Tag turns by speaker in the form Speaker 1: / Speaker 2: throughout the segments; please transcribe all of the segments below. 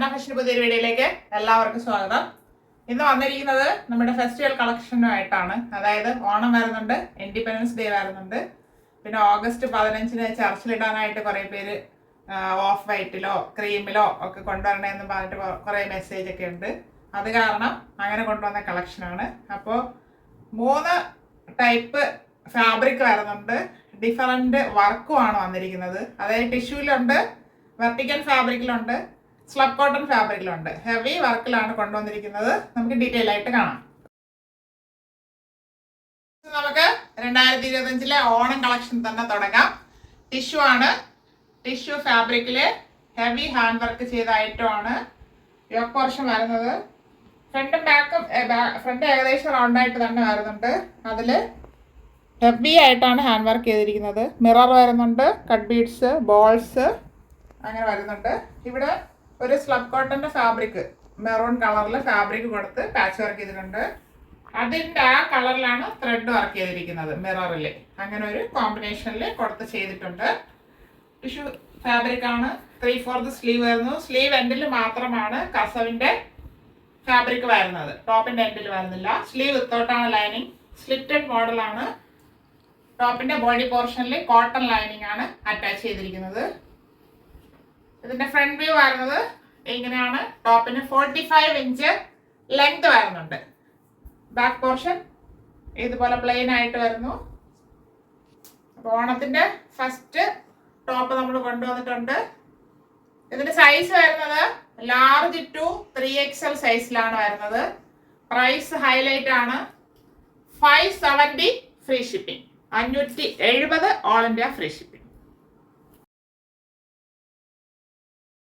Speaker 1: Fashion പുതിയൊരു വീഡിയോയിലേക്ക് എല്ലാവർക്കും സ്വാഗതം. ഇന്ന് വന്നിരിക്കുന്നത് നമ്മുടെ ഫെസ്റ്റിവൽ കളക്ഷനുമായിട്ടാണ്. അതായത് ഓണം വരുന്നുണ്ട്, ഇൻഡിപെൻഡൻസ് ഡേ വരുന്നുണ്ട്, പിന്നെ ഓഗസ്റ്റ് 15-ന് ചർച്ചിലിടാനായിട്ട് കുറേ പേര് ഓഫ് വൈറ്റിലോ ക്രീമിലോ ഒക്കെ കൊണ്ടുവരണമെന്ന് പറഞ്ഞിട്ട് കുറേ മെസ്സേജ് ഒക്കെ ഉണ്ട്. അത് കാരണം അങ്ങനെ കൊണ്ടുവന്ന കളക്ഷനാണ്. അപ്പോൾ 3 ടൈപ്പ് ഫാബ്രിക് വരുന്നുണ്ട്. ഡിഫറൻറ്റ് വർക്കുമാണ് വന്നിരിക്കുന്നത്. അതായത് ടിഷ്യൂലുണ്ട്, വെർട്ടിക്കൽ ഫാബ്രിക്കിലുണ്ട്, സ്ലബ് കോട്ടൺ ഫാബ്രിക്കിലുണ്ട്. ഹെവി വർക്കിലാണ് കൊണ്ടുവന്നിരിക്കുന്നത്. നമുക്ക് ഡീറ്റെയിൽ ആയിട്ട് കാണാം. നമുക്ക് 2025-ലെ ഓണം കളക്ഷൻ തന്നെ തുടങ്ങാം. ടിഷ്യൂ ആണ്. ടിഷ്യൂ ഫാബ്രിക്കില് ഹെവി ഹാൻഡ് വർക്ക് ചെയ്ത ഐറ്റം ആണ്. യോക്ക് പോർഷൻ വരുന്നത് ഫ്രണ്ടും ബാക്കും. ഫ്രണ്ട് ഏകദേശം റൗണ്ടായിട്ട് തന്നെ വരുന്നുണ്ട്. അതിൽ ഹെവി ആയിട്ടാണ് ഹാൻഡ് വർക്ക് ചെയ്തിരിക്കുന്നത്. മിറർ വരുന്നുണ്ട്, കട്ട് ബീഡ്സ്, ബോൾസ് അങ്ങനെ വരുന്നുണ്ട്. ഇവിടെ ഒരു സ്ലബ് കോട്ടൻ്റെ ഫാബ്രിക് മെറൂൺ കളറിൽ ഫാബ്രിക് കൊടുത്ത് പാച്ച് വർക്ക് ചെയ്തിട്ടുണ്ട്. അതിൻ്റെ ആ കളറിലാണ് ത്രെഡ് വർക്ക് ചെയ്തിരിക്കുന്നത് മിററിൽ. അങ്ങനെ ഒരു കോമ്പിനേഷനിൽ കൊടുത്ത് ചെയ്തിട്ടുണ്ട്. ടിഷ്യൂ ഫാബ്രിക് ആണ്. 3/4 സ്ലീവ് വരുന്നു. സ്ലീവ് എൻഡിൽ മാത്രമാണ് കസവിൻ്റെ ഫാബ്രിക് വരുന്നത്, ടോപ്പിൻ്റെ എൻഡിൽ വരുന്നില്ല. സ്ലീവ് വിത്തൗട്ടാണ് ലൈനിങ്. സ്ലിറ്റഡ് മോഡലാണ്. ടോപ്പിൻ്റെ ബോഡി പോർഷനിൽ കോട്ടൺ ലൈനിങ് ആണ് അറ്റാച്ച് ചെയ്തിരിക്കുന്നത്. ഇതിന്റെ ഫ്രണ്ട് വ്യൂ വരുന്നത് ഇങ്ങനെയാണ്. ടോപ്പിന് 45 ഇഞ്ച് ലെങ്ത് വരുന്നുണ്ട്. ബാക്ക് പോർഷൻ ഇതുപോലെ പ്ലെയിൻ ആയിട്ട് വരുന്നു. അപ്പോൾ ഓണത്തിന്റെ ഫസ്റ്റ് ടോപ്പ് നമ്മൾ കൊണ്ടുവന്നിട്ടുണ്ട്. ഇതിന്റെ സൈസ് വരുന്നത് ലാർജ് ടു 3XL സൈസിലാണ് വരുന്നത്. പ്രൈസ് ഹൈലൈറ്റ് ആണ്. 570 free shipping. 570 all India free shipping.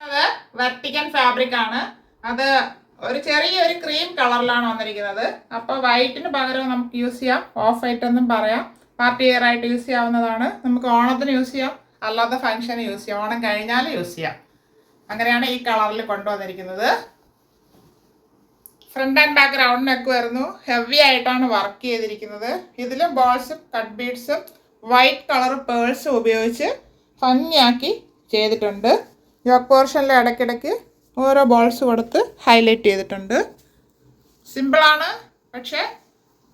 Speaker 1: അത് വെർട്ടിക്കൽ ഫാബ്രിക് ആണ്. അത് ഒരു ചെറിയൊരു ക്രീം കളറിലാണ് വന്നിരിക്കുന്നത്. അപ്പോൾ വൈറ്റിന് പകരം നമുക്ക് യൂസ് ചെയ്യാം. ഓഫ് വൈറ്റ് എന്നും പറയാം. പാർട്ടി വെയർ ആയിട്ട് യൂസ് ചെയ്യാവുന്നതാണ്. നമുക്ക് ഓണത്തിന് യൂസ് ചെയ്യാം, അല്ലാത്ത ഫംഗ്ഷന് യൂസ് ചെയ്യാം, ഓണം കഴിഞ്ഞാൽ യൂസ് ചെയ്യാം. അങ്ങനെയാണ് ഈ കളറിൽ കൊണ്ടുവന്നിരിക്കുന്നത്. Front and back round neck വരുന്നു. ഹെവി ആയിട്ടാണ് വർക്ക് ചെയ്തിരിക്കുന്നത്. ഇതിലും ബോൾസും കട്ട് ബീഡ്സും വൈറ്റ് കളർ പേഴ്സും ഉപയോഗിച്ച് ഭംഗിയാക്കി ചെയ്തിട്ടുണ്ട്. യോക്ക് പോർഷനിൽ ഇടയ്ക്കിടയ്ക്ക് ഓരോ ബോൾസ് കൊടുത്ത് ഹൈലൈറ്റ് ചെയ്തിട്ടുണ്ട്. സിമ്പിളാണ്, പക്ഷേ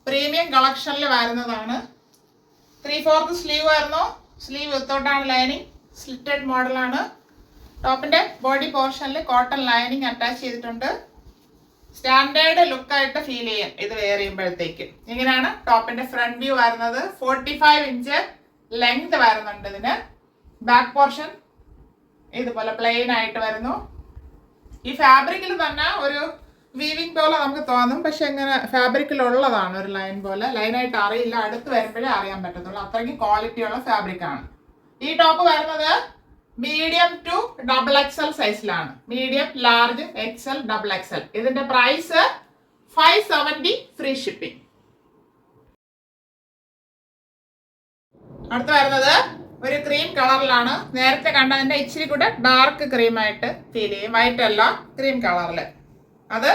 Speaker 1: പ്രീമിയം കളക്ഷനിൽ വരുന്നതാണ്. 3/4 സ്ലീവ് വരുന്നു. സ്ലീവ് വിത്തൗട്ടാണ് ലൈനിങ്. സ്ലിറ്റഡ് മോഡലാണ്. ടോപ്പിൻ്റെ ബോഡി പോർഷനിൽ കോട്ടൺ ലൈനിങ് അറ്റാച്ച് ചെയ്തിട്ടുണ്ട്. സ്റ്റാൻഡേർഡ് ലുക്കായിട്ട് ഫീൽ ചെയ്യും ഇത് വെയർ ചെയ്യുമ്പോഴത്തേക്ക്. ഇങ്ങനെയാണ് ടോപ്പിൻ്റെ ഫ്രണ്ട് വ്യൂ വരുന്നത്. 45 ഇഞ്ച് ലെങ്ത് വരുന്നുണ്ട് ഇതിന്. ബാക്ക് പോർഷൻ ഇതുപോലെ പ്ലെയിൻ ആയിട്ട് വരുന്നു. ഈ ഫാബ്രിക്കിൽ തന്നെ ഒരു വീവിങ് പോലെ നമുക്ക് തോന്നും, പക്ഷെ ഇങ്ങനെ ഫാബ്രിക്കിലുള്ളതാണ് ഒരു ലൈൻ പോലെ. ലൈനായിട്ട് അറിയില്ല, അടുത്ത് വരുമ്പോഴേ അറിയാൻ പറ്റത്തുള്ളൂ. അത്രയ്ക്കും ക്വാളിറ്റിയുള്ള ഫാബ്രിക്കാണ്. ഈ ടോപ്പ് വരുന്നത് മീഡിയം ടു XXL സൈസിലാണ്. Medium, large, XL, XXL. ഇതിന്റെ പ്രൈസ് 570 ഫ്രീ ഷിപ്പിംഗ്. അടുത്ത് വരുന്നത് ഒരു ക്രീം കളറിലാണ്. നേരത്തെ കണ്ടതിന്റെ ഇച്ചിരി കൂടെ ഡാർക്ക് ക്രീമായിട്ട് ഫീൽ ചെയ്യും. വൈറ്റ് അല്ല, ക്രീം കളറിൽ. അത്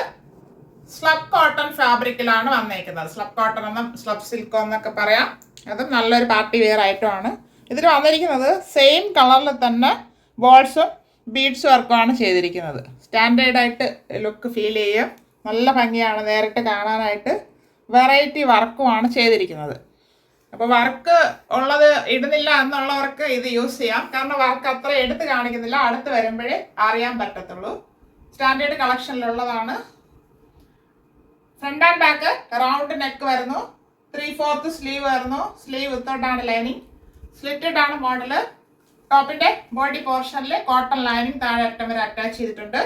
Speaker 1: സ്ലബ് കോട്ടൺ ഫാബ്രിക്കിലാണ് വന്നേക്കുന്നത്. സ്ലബ് കോട്ടൺ എന്നും സ്ലബ് സിൽക്കോ എന്നൊക്കെ പറയാം. അതും നല്ലൊരു പാർട്ടി വെയർ ഐറ്റമാണ്. ഇതിൽ വന്നിരിക്കുന്നത് സെയിം കളറിൽ തന്നെ ബോൾസും ബീഡ്സ് വർക്കുമാണ് ചെയ്തിരിക്കുന്നത്. സ്റ്റാൻഡേർഡായിട്ട് ലുക്ക് ഫീൽ ചെയ്യും. നല്ല ഭംഗിയാണ് നേരിട്ട് കാണാനായിട്ട്. വെറൈറ്റി വർക്കുമാണ് ചെയ്തിരിക്കുന്നത്. അപ്പോൾ വർക്ക് ഉള്ളത് ഇടുന്നില്ല എന്നുള്ളവർക്ക് ഇത് യൂസ് ചെയ്യാം. കാരണം വർക്ക് അത്ര എടുത്ത് കാണിക്കുന്നില്ല, അടുത്ത് വരുമ്പോഴേ അറിയാൻ പറ്റത്തുള്ളൂ. സ്റ്റാൻഡേർഡ് കളക്ഷനിലുള്ളതാണ്. Front and back round neck വരുന്നു. 3/4 സ്ലീവ് വരുന്നു. സ്ലീവ് വിത്തൗട്ടാണ് ലൈനിങ്. സ്ലിറ്റഡ് ആണ് മോഡല്. ടോപ്പിന്റെ ബോഡി പോർഷനിൽ കോട്ടൺ ലൈനിങ് താഴെ അറ്റം വരെ അറ്റാച്ച് ചെയ്തിട്ടുണ്ട്.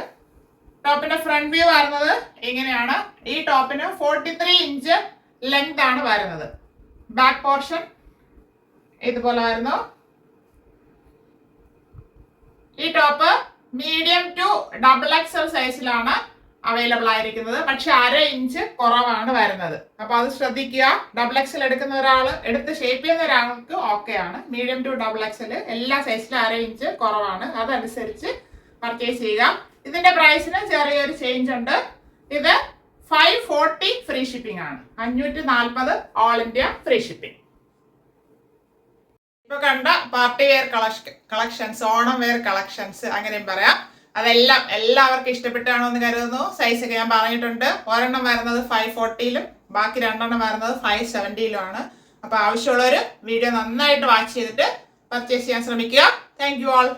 Speaker 1: ടോപ്പിന്റെ ഫ്രണ്ട് വ്യൂ വരുന്നത് ഇങ്ങനെയാണ്. ഈ ടോപ്പിന് 43 ഇഞ്ച് ലെങ്ത് ആണ് വരുന്നത്. ബാക്ക് പോർഷൻ ഇതുപോലെ വരുന്നു. ഈ ടോപ്പ് മീഡിയം ടു XXL സൈസിലാണ് അവൈലബിൾ ആയിരിക്കുന്നത്. പക്ഷെ 1/2 ഇഞ്ച് കുറവാണ് വരുന്നത്. അപ്പൊ അത് ശ്രദ്ധിക്കുക. XXL എടുക്കുന്ന ഒരാൾ, എടുത്ത് ഷേപ്പ് ചെയ്യുന്ന ഒരാൾക്ക് ഓക്കെ ആണ്. മീഡിയം ടു XXL എല്ലാ സൈസിലും 1/2 ഇഞ്ച് കുറവാണ്. അതനുസരിച്ച് പർച്ചേസ് ചെയ്യുക. ഇതിന്റെ പ്രൈസിന് ചെറിയൊരു ചേഞ്ച് ഉണ്ട്. ഇത് 540 ഫ്രീ ഷിപ്പിംഗ് ആണ്. 540 ഓൾ ഇന്ത്യ ഫ്രീ ഷിപ്പിംഗ്. ഇപ്പൊ കണ്ട party wear collections, Onam wear collections അങ്ങനെയും പറയാം. അതെല്ലാം എല്ലാവർക്കും ഇഷ്ടപ്പെട്ടാണോ എന്ന് കരുതുന്നു. സൈസൊക്കെ ഞാൻ പറഞ്ഞിട്ടുണ്ട്. ഒരെണ്ണം വരുന്നത് 540-ലും ബാക്കി 2 വരുന്നത് 570-ലുമാണ്. അപ്പോൾ ആവശ്യമുള്ളവർ വീഡിയോ നന്നായിട്ട് വാച്ച് ചെയ്തിട്ട് പർച്ചേസ് ചെയ്യാൻ ശ്രമിക്കുക. Thank you all.